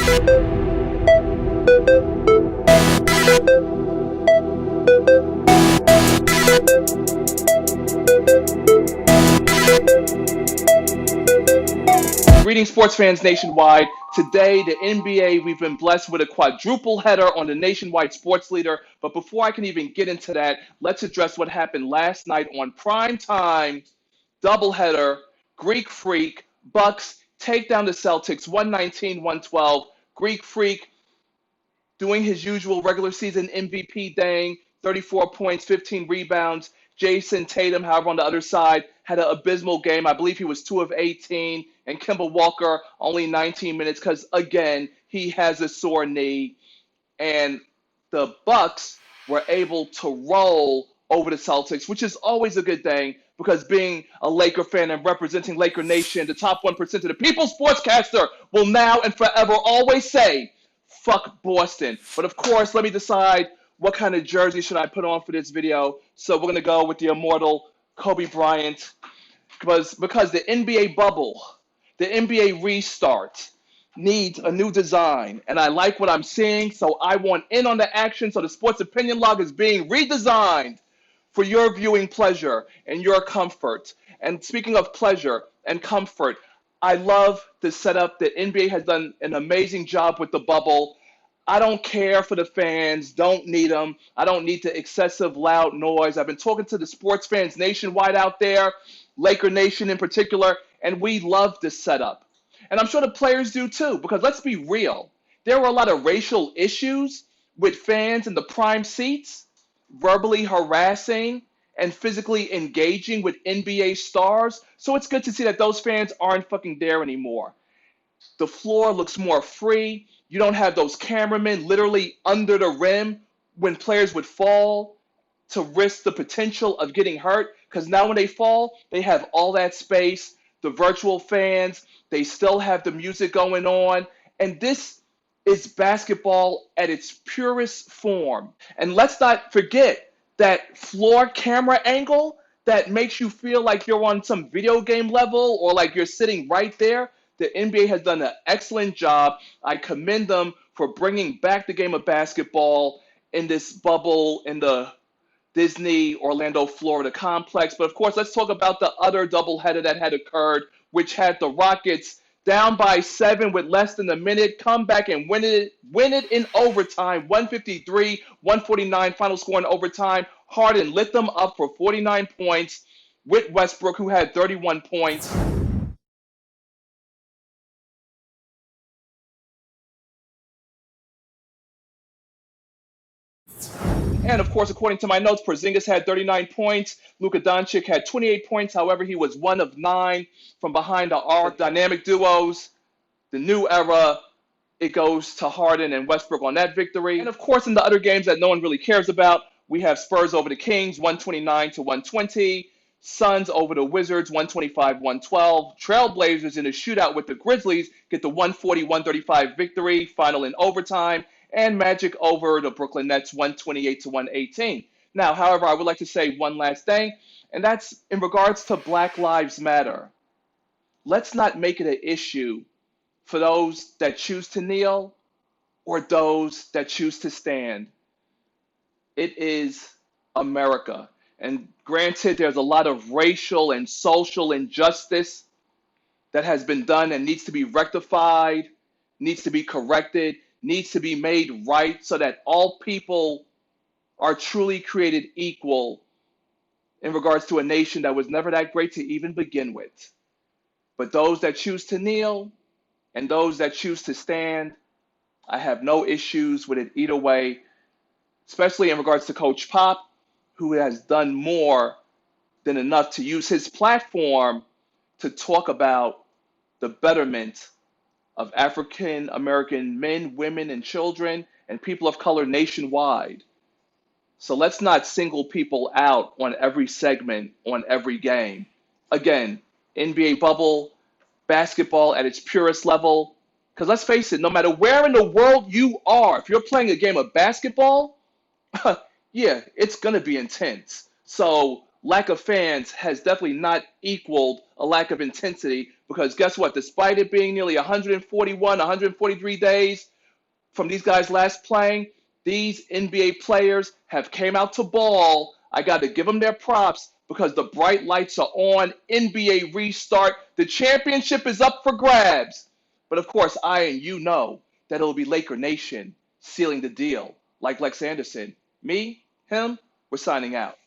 Greetings, sports fans nationwide. Today, the NBA, we've been blessed with a quadruple header on the nationwide sports leader. But before I can even get into that, let's address what happened last night on PrimeTime. Doubleheader, Greek Freak, Bucks take down the Celtics 119-112. Greek Freak doing his usual regular season MVP thing, 34 points, 15 rebounds. Jayson Tatum, however, on the other side, had an abysmal game. I believe he was 2 of 18. And Kemba Walker, only 19 minutes because, again, he has a sore knee. And the Bucks were able to roll over the Celtics, which is always a good thing because being a Laker fan and representing Laker Nation, the top 1% of the people sportscaster will now and forever always say, fuck Boston. But of course, let me decide what kind of jersey should I put on for this video. So we're going to go with the immortal Kobe Bryant because the NBA bubble, the NBA restart needs a new design. And I like what I'm seeing, so I want in on the action. So the Sports Opinion Log is being redesigned for your viewing pleasure and your comfort. And speaking of pleasure and comfort, I love the setup. The NBA has done an amazing job with the bubble. I don't care for the fans. Don't need them. I don't need the excessive loud noise. I've been talking to the sports fans nationwide out there, Laker Nation in particular, and we love this setup. And I'm sure the players do too, because let's be real. There were a lot of racial issues with fans in the prime seats, verbally harassing and physically engaging with NBA stars. So it's good to see that those fans aren't fucking there anymore. The floor looks more free. You don't have those cameramen literally under the rim when players would fall to risk the potential of getting hurt. Because now when they fall, they have all that space. The virtual fans, they still have the music going on. And this is basketball at its purest form. And let's not forget that floor camera angle that makes you feel like you're on some video game level or like you're sitting right there. The NBA has done an excellent job. I commend them for bringing back the game of basketball in this bubble in the Disney Orlando, Florida complex. But of course, let's talk about the other doubleheader that had occurred, which had the Rockets down by 7 with less than a minute, come back and win it in overtime, 153-149, final score in overtime. Harden lit them up for 49 points with Westbrook, who had 31 points. And of course, according to my notes, Porzingis had 39 points. Luka Doncic had 28 points. However, he was 1 of 9 from behind the arc. Dynamic duos, the new era, it goes to Harden and Westbrook on that victory. And of course, in the other games that no one really cares about, we have Spurs over the Kings, 129-120. Suns over the Wizards, 125-112. Trailblazers in a shootout with the Grizzlies get the 140-135 victory, final in overtime. And Magic over the Brooklyn Nets, 128-118. Now, however, I would like to say one last thing, and that's in regards to Black Lives Matter. Let's not make it an issue for those that choose to kneel or those that choose to stand. It is America. And granted, there's a lot of racial and social injustice that has been done and needs to be rectified, needs to be corrected, needs to be made right so that all people are truly created equal in regards to a nation that was never that great to even begin with. But those that choose to kneel and those that choose to stand, I have no issues with it either way, especially in regards to Coach Pop, who has done more than enough to use his platform to talk about the betterment of African American men, women, and children, and people of color nationwide. So let's not single people out on every segment, on every game. Again, NBA bubble, basketball at its purest level. Because let's face it, no matter where in the world you are, if you're playing a game of basketball, yeah, it's going to be intense. So lack of fans has definitely not equaled a lack of intensity because guess what? Despite it being nearly 141, 143 days from these guys last playing, these NBA players have came out to ball. I got to give them their props because the bright lights are on. NBA restart. The championship is up for grabs. But of course, I and you know that it'll be Laker Nation sealing the deal, like Lex Anderson. Me, him, we're signing out.